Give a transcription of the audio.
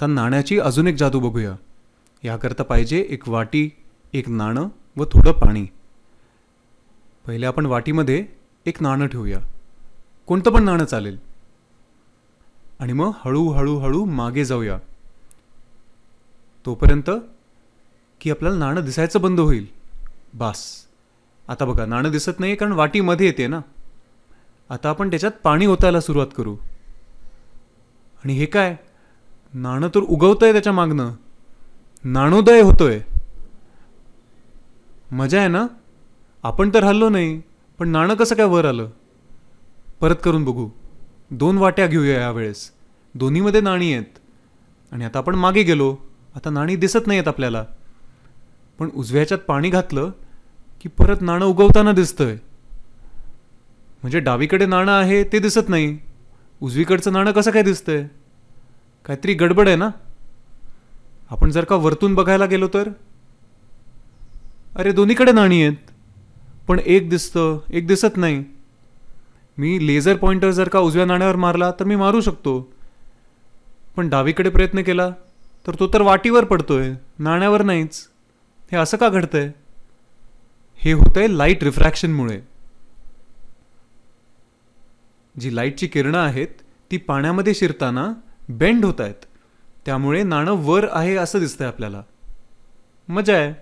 आता नाण्याची अजून एक जादू बघूया. याकरता पाहिजे एक वाटी, एक नाणं व थोडं पाणी. पहिले आपण वाटीमध्ये एक नाणं ठेवूया. कोणतं पण नाणं चालेल. आणि मग हळूहळू हळू मागे जाऊया तोपर्यंत की आपल्याला नाणं दिसायचं बंद होईल. बास. आता बघा नाणं दिसत नाही कारण वाटी मध्ये येते ना. आता आपण त्याच्यात पाणी ओतायला सुरुवात करू. आणि हे काय, नाणं तर उगवतंय त्याच्या मागनं. नाणोदय होतोय. मजा आहे ना. आपण तर हल्लो नाही, पण नाणं कसं काय वर आलं. परत करून बघू. 2 वाट्या घेऊया यावेळेस. दोन्हीमध्ये नाणी आहेत. आणि आता आपण मागे गेलो. आता नाणी दिसत नाही आहेत आपल्याला. पण उजव्याच्यात पाणी घातलं की परत नाणं उगवताना दिसतंय. म्हणजे डावीकडे नाणं आहे ते दिसत नाही, उजवीकडचं नाणं कसं काय दिसतंय. काहीतरी गडबड आहे ना. आपण जर का वरतून बघायला गेलो तर अरे दोन्हीकडे नाणी आहेत, पण एक दिसतं एक दिसत नाही. मी लेझर पॉइंटर जर का उजव्या नाण्यावर मारला तर मी मारू शकतो, पण डावीकडे प्रयत्न केला तर तो तर वाटीवर पडतोय, नाण्यावर नाहीच. हे असं का घडतंय. हे होतंय लाईट रिफ्रॅक्शनमुळे. जी लाईटची किरणं आहेत ती पाण्यामध्ये शिरताना बेंड होत आहेत. त्यामुळे नाणं वर आहे असं दिसतंय आपल्याला. मजा आहे.